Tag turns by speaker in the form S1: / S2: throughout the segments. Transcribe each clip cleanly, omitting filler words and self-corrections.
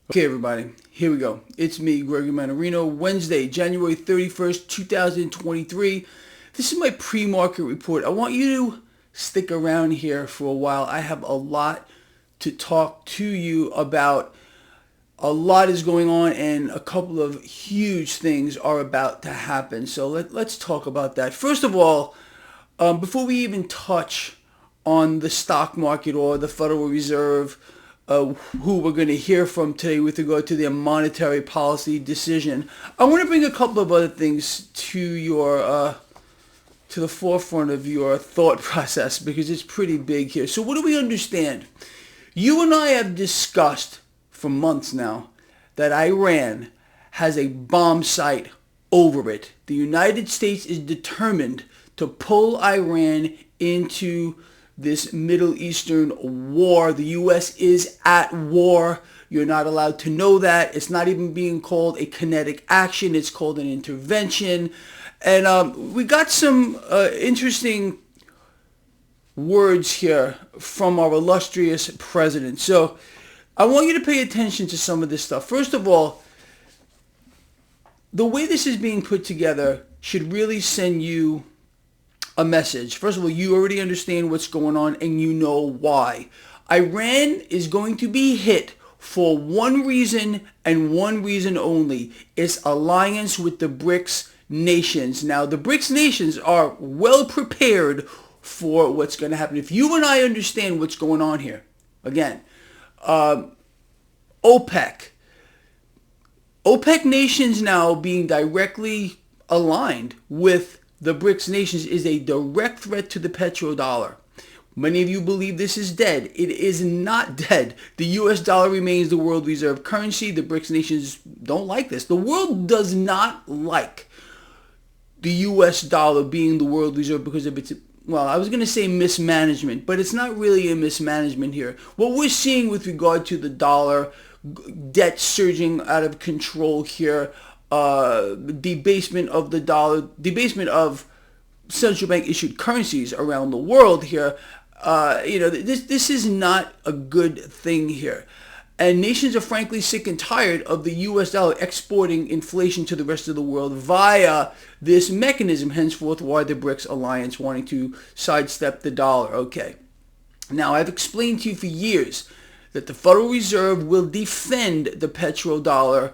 S1: Okay, everybody, here we go. It's me, Gregory Mannarino, Wednesday, January 31st, 2023. This is my pre-market report. I want you to stick around here for a while. I have a lot to talk to you about. A lot is going on and a couple of huge things are about to happen. So let's talk about that. First of all, before we even touch on the stock market or the Federal Reserve, who we're going to hear from today with regard to their monetary policy decision, I want to bring a couple of other things to your to the forefront of your thought process because it's pretty big here. So what do we understand? You and I have discussed for months now that Iran has a bomb site over it. The United States is determined to pull Iran into this Middle Eastern war. The U.S. is at war. You're not allowed to know that. It's not even being called a kinetic action. It's called an intervention. And we got some interesting words here from our illustrious president. So I want you to pay attention to some of this stuff. First of all, the way this is being put together should really send you a message. First of all, you already understand what's going on and you know why. Iran is going to be hit for one reason and one reason only. It's alliance with the BRICS nations. Now, the BRICS nations are well prepared for what's going to happen. If you and I understand what's going on here, again, OPEC nations now being directly aligned with the BRICS nations is a direct threat to the petrodollar. Many of you believe this is dead. It is not dead. The US dollar remains the world reserve currency. The BRICS nations don't like this. The world does not like the US dollar being the world reserve because of its, well, I was going to say mismanagement, but it's not really a mismanagement here. What we're seeing with regard to the dollar, debt surging out of control here, debasement of the dollar, debasement of central bank issued currencies around the world here. This is not a good thing here. And nations are frankly sick and tired of the US dollar exporting inflation to the rest of the world via this mechanism, henceforth why the BRICS alliance wanting to sidestep the dollar. Okay. Now, I've explained to you for years that the Federal Reserve will defend the petrodollar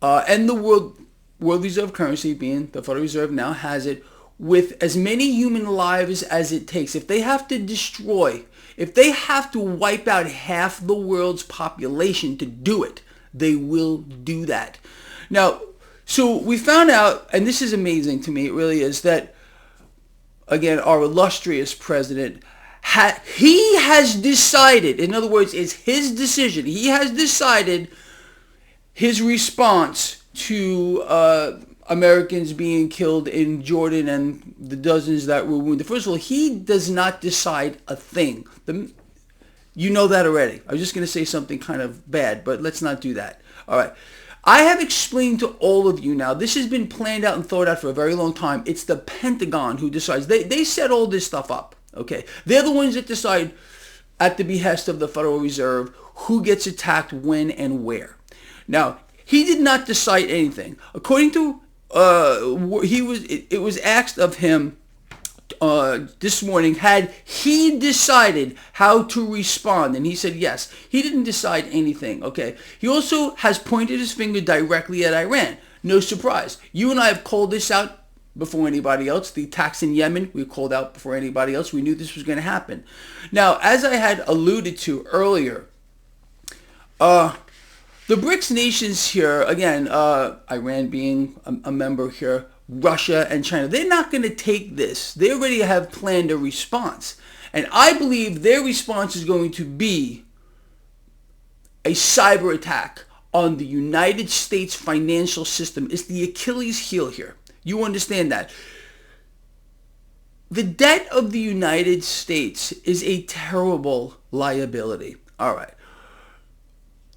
S1: and the world reserve currency, being the Federal Reserve now has it, with as many human lives as it takes. If they have to destroy, if they have to wipe out half the world's population to do it, they will do that. Now, so we found out, and this is amazing to me, it really is, that, again, our illustrious president, he has decided, in other words, it's his decision, he has decided his response to Americans being killed in Jordan and the dozens that were wounded. First of all, he does not decide a thing. You know that already. I was just going to say something kind of bad, but let's not do that. All right. I have explained to all of you now, this has been planned out and thought out for a very long time. It's the Pentagon who decides. They set all this stuff up. Okay. They're the ones that decide at the behest of the Federal Reserve who gets attacked, when, and where. Now, he did not decide anything. According to it was asked of him this morning, had he decided how to respond, and he said yes. He didn't decide anything. Okay. He also has pointed his finger directly at Iran. No surprise. You and I have called this out before anybody else. The attacks in Yemen, we called out before anybody else. We knew this was going to happen. Now, as I had alluded to earlier, the BRICS nations here, again, Iran being a member here, Russia and China, they're not going to take this. They already have planned a response. And I believe their response is going to be a cyber attack on the United States financial system. It's the Achilles heel here. You understand that. The debt of the United States is a terrible liability. All right.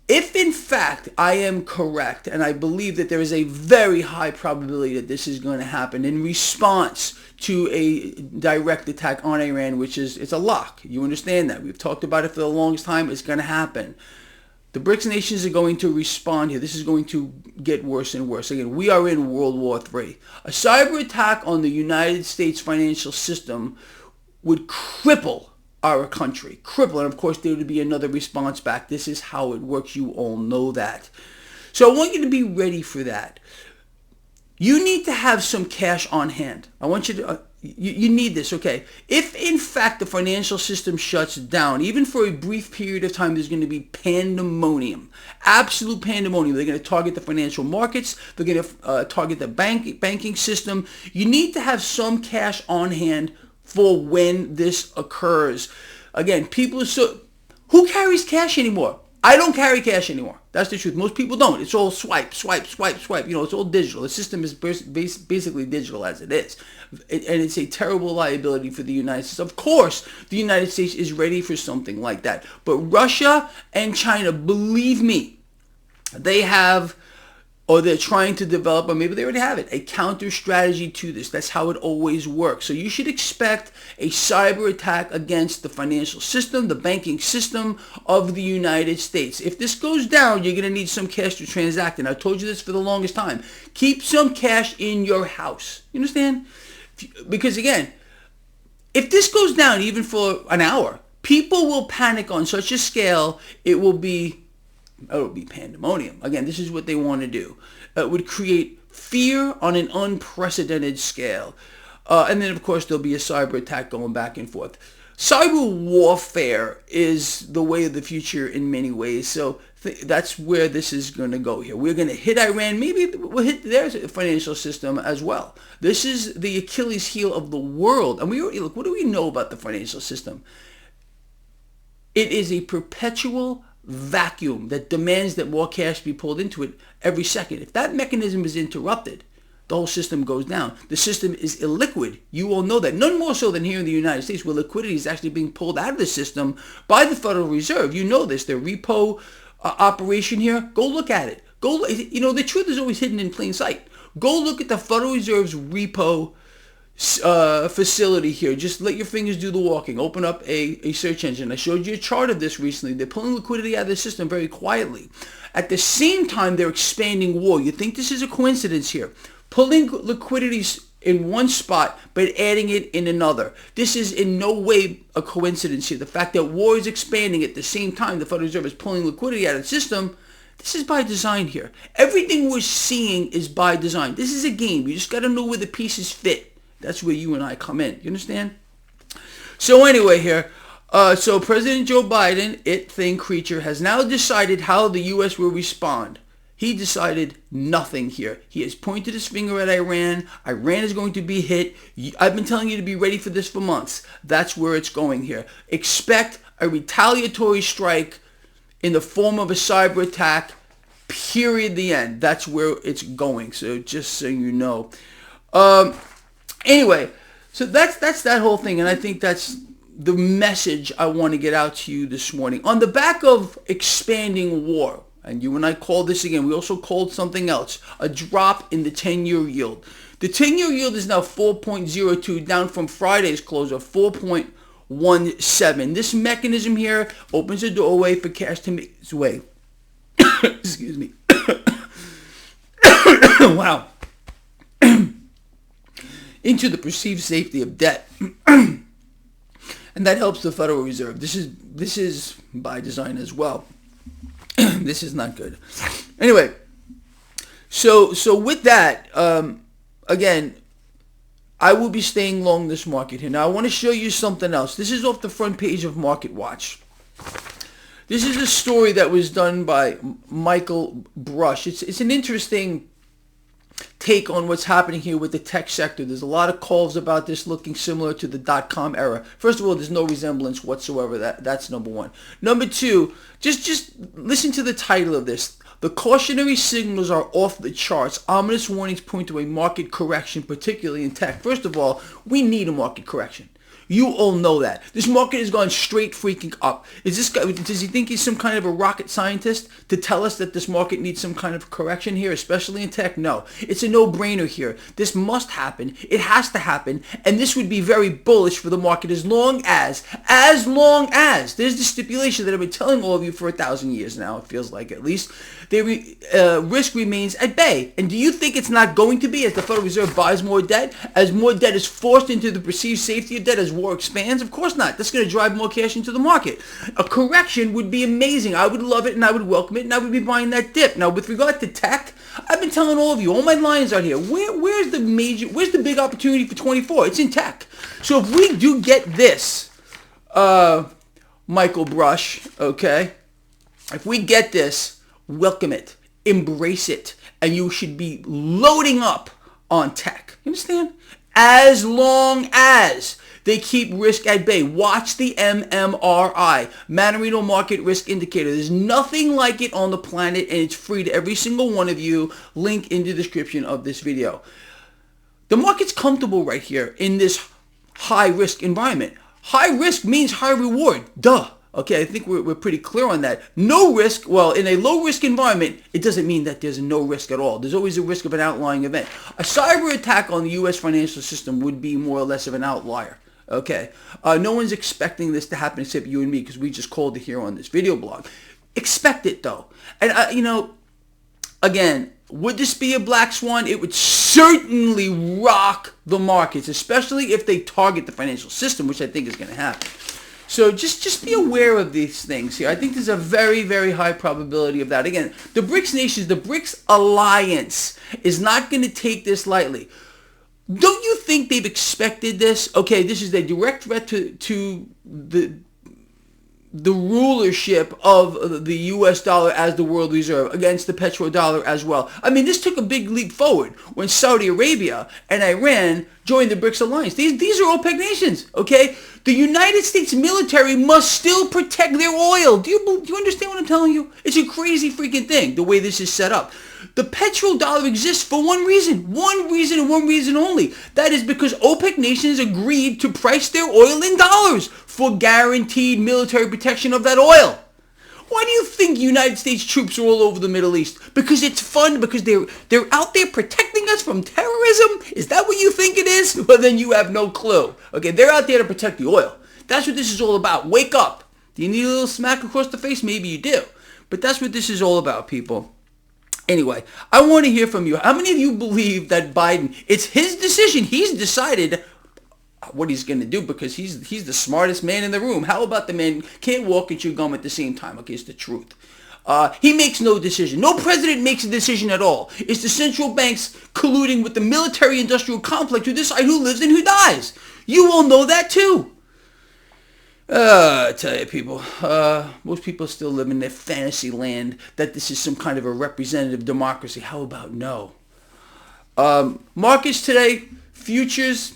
S1: If in fact I am correct, and I believe that there is a very high probability that this is going to happen in response to a direct attack on Iran, which is, it's a lock. You understand that. We've talked about it for the longest time. It's going to happen. The BRICS nations are going to respond here. This is going to get worse and worse. Again, we are in World War III. A cyber attack on the United States financial system would cripple our country. Cripple. And of course, there would be another response back. This is how it works. You all know that. So I want you to be ready for that. You need to have some cash on hand. I want you to... You need this, okay? If, in fact, the financial system shuts down, even for a brief period of time, there's going to be pandemonium. Absolute pandemonium. They're going to target the financial markets. They're going to target the banking system. You need to have some cash on hand for when this occurs. Again, people are so... Who carries cash anymore? I don't carry cash anymore. That's the truth. Most people don't. It's all swipe, swipe, swipe, swipe. It's all digital. The system is basically digital as it is. And it's a terrible liability for the United States. Of course, the United States is ready for something like that. But Russia and China, believe me, they have, or they're trying to develop, or maybe they already have it, a counter strategy to this. That's how it always works. So you should expect a cyber attack against the financial system, the banking system of the United States. If this goes down, you're going to need some cash to transact. And I've told you this for the longest time. Keep some cash in your house. You understand? Because again, if this goes down even for an hour, people will panic on such a scale, it will be pandemonium. Again, this is what they want to do. It would create fear on an unprecedented scale. And then, of course, there'll be a cyber attack going back and forth. Cyber warfare is the way of the future in many ways. So that's where this is going to go here. We're going to hit Iran. Maybe we'll hit their financial system as well. This is the Achilles heel of the world. And we already, look, what do we know about the financial system? It is a perpetual vacuum that demands that more cash be pulled into it every second. If that mechanism is interrupted, the whole system goes down. The system is illiquid. You all know that. None more so than here in the United States, where liquidity is actually being pulled out of the system by the Federal Reserve. You know this. The repo operation here, go look at it. The truth is always hidden in plain sight. Go look at the Federal Reserve's repo facility here. Just let your fingers do the walking. Open up a search engine. I showed you a chart of this recently. They're pulling liquidity out of the system very quietly. At the same time, they're expanding war. You think this is a coincidence here? Pulling liquidities in one spot, but adding it in another. This is in no way a coincidence here. The fact that war is expanding at the same time the Federal Reserve is pulling liquidity out of the system, this is by design here. Everything we're seeing is by design. This is a game. You just got to know where the pieces fit. That's where you and I come in. You understand? So anyway here, so President Joe Biden, creature, has now decided how the U.S. will respond. He decided nothing here. He has pointed his finger at Iran. Iran is going to be hit. I've been telling you to be ready for this for months. That's where it's going here. Expect a retaliatory strike in the form of a cyber attack, period, the end. That's where it's going. So just so you know. Anyway, so that's that whole thing. And I think that's the message I want to get out to you this morning. On the back of expanding war, and you and I called this again. We also called something else, a drop in the 10-year yield. The 10-year yield is now 4.02, down from Friday's close of 4.17. This mechanism here opens a doorway for cash to make its way. Excuse me. Wow. Into the perceived safety of debt. And that helps the Federal Reserve. This is by design as well. This is not good. Anyway, so with that, again, I will be staying long this market here. Now, I want to show you something else. This is off the front page of Market Watch. This is a story that was done by Michael Brush. It's an interesting take on what's happening here with the tech sector. There's a lot of calls about this looking similar to the dot-com era. First of all, there's no resemblance whatsoever. That's number one. Number two, just listen to the title of this. The cautionary signals are off the charts. Ominous warnings point to a market correction, particularly in tech. First of all, we need a market correction. You all know that. This market has gone straight freaking up. Is this guy, does he think he's some kind of a rocket scientist to tell us that this market needs some kind of correction here, especially in tech? No. It's a no-brainer here. This must happen. It has to happen. And this would be very bullish for the market as long as, there's the stipulation that I've been telling all of you for 1,000 years now, it feels like at least, risk remains at bay. And do you think it's not going to be as the Federal Reserve buys more debt, as more debt is forced into the perceived safety of debt as war expands? Of course not. That's going to drive more cash into the market. A correction would be amazing. I would love it and I would welcome it and I would be buying that dip. Now, with regard to tech, I've been telling all of you, all my lions out here, where's the big opportunity for 24? It's in tech. So if we do get this, Michael Brush, okay, if we get this, welcome it, embrace it, and you should be loading up on tech. You understand? As long as they keep risk at bay. Watch the MMRI, Mannarino Market Risk Indicator. There's nothing like it on the planet, and it's free to every single one of you. Link in the description of this video. The market's comfortable right here in this high risk environment. High risk means high reward. Duh. Okay, I think we're pretty clear on that. No risk, well, in a low-risk environment, it doesn't mean that there's no risk at all. There's always a risk of an outlying event. A cyber attack on the U.S. financial system would be more or less of an outlier. Okay, no one's expecting this to happen except you and me because we just called it here on this video blog. Expect it, though. And, again, would this be a black swan? It would certainly rock the markets, especially if they target the financial system, which I think is going to happen. So just be aware of these things here. I think there's a very, very high probability of that. Again, the BRICS nations, the BRICS alliance is not going to take this lightly. Don't you think they've expected this? Okay, this is a direct threat to the rulership of the U.S. dollar as the world reserve against the petrodollar as well. I mean, this took a big leap forward when Saudi Arabia and Iran joined the BRICS alliance. These are OPEC nations, okay? The United States military must still protect their oil. Do you understand what I'm telling you? It's a crazy freaking thing, the way this is set up. The petrodollar exists for one reason and one reason only. That is because OPEC nations agreed to price their oil in dollars for guaranteed military protection of that oil. Why do you think United States troops are all over the Middle East? Because it's fun, because they're out there protecting us from terrorism? Is that what you think it is? Well, then you have no clue. Okay, they're out there to protect the oil. That's what this is all about. Wake up. Do you need a little smack across the face? Maybe you do. But that's what this is all about, people. Anyway, I want to hear from you. How many of you believe that Biden, it's his decision, he's decided what he's going to do because he's the smartest man in the room. How about the man can't walk and chew gum at the same time? Okay, it's the truth. He makes no decision. No president makes a decision at all. It's the central banks colluding with the military-industrial complex to decide who lives and who dies. You all know that too. I tell you, people, most people still live in their fantasy land that this is some kind of a representative democracy. How about no? Markets today, futures,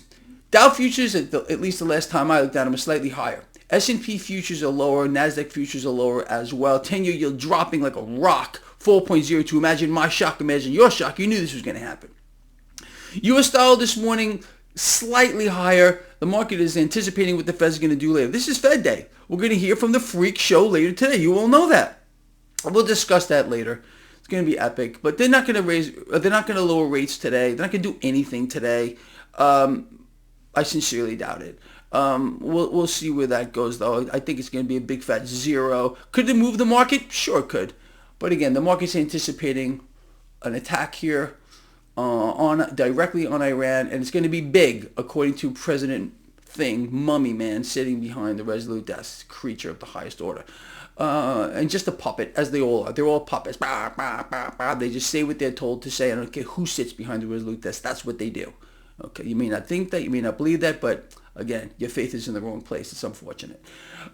S1: Dow futures, at least the last time I looked at them, are slightly higher. S&P futures are lower. NASDAQ futures are lower as well. 10-year yield dropping like a rock, 4.02. Imagine my shock. Imagine your shock. You knew this was going to happen. U.S. dollar this morning, slightly higher. The market is anticipating what the Fed's going to do later. This is Fed Day. We're going to hear from the freak show later today. You all know that. We'll discuss that later. It's going to be epic. But they're not going to lower rates today. They're not going to do anything today. I sincerely doubt it. We'll see where that goes, though. I think it's going to be a big fat zero. Could it move the market? Sure it could. But again, the market's anticipating an attack here directly on Iran, and it's going to be big, according to President Mummy Man, sitting behind the Resolute Desk, creature of the highest order. And just a puppet, as they all are. They're all puppets. Bah, bah, bah, bah. They just say what they're told to say. I don't care who sits behind the Resolute Desk. That's what they do. Okay, you may not think that, you may not believe that, but again, your faith is in the wrong place. It's unfortunate.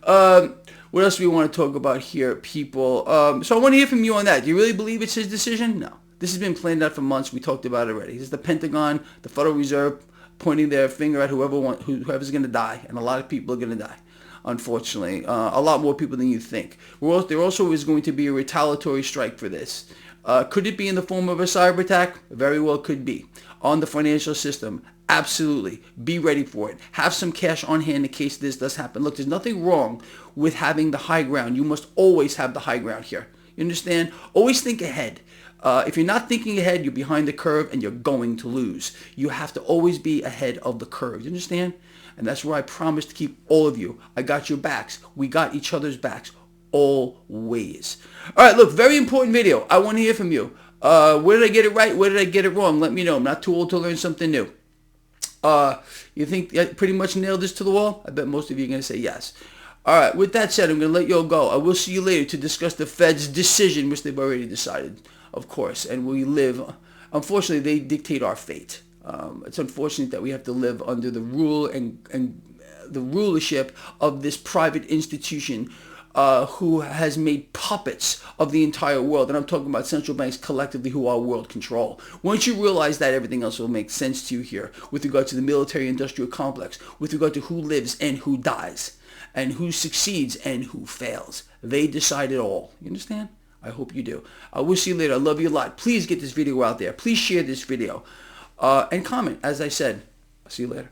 S1: What else do we want to talk about here, people? So I want to hear from you on that. Do you really believe it's his decision? No. This has been planned out for months. We talked about it already. This is the Pentagon, the Federal Reserve, pointing their finger at whoever's going to die, and a lot of people are going to die, unfortunately. A lot more people than you think. There also is going to be a retaliatory strike for this. Could it be in the form of a cyber attack? Very well could be. On the financial system. Absolutely. Be ready for it. Have some cash on hand in case this does happen. Look, there's nothing wrong with having the high ground. You must always have the high ground here. You understand? Always think ahead. If you're not thinking ahead, you're behind the curve and you're going to lose. You have to always be ahead of the curve. You understand? And that's where I promise to keep all of you. I got your backs. We got each other's backs. Always. All right, look, very important video. I want to hear from you. Where did I get it right? Where did I get it wrong? Let me know. I'm not too old to learn something new. You think I pretty much nailed this to the wall? I bet most of you are going to say yes. All right, with that said, I'm going to let you all go. I will see you later to discuss the Fed's decision, which they've already decided, of course. And we live, unfortunately, they dictate our fate. It's unfortunate that we have to live under the rule and the rulership of this private institution who has made puppets of the entire world. And I'm talking about central banks collectively who are world control. Once you realize that, everything else will make sense to you here with regard to the military-industrial complex, with regard to who lives and who dies, and who succeeds and who fails. They decide it all. You understand? I hope you do. I will see you later. I love you a lot. Please get this video out there. Please share this video. And comment, as I said. I'll see you later.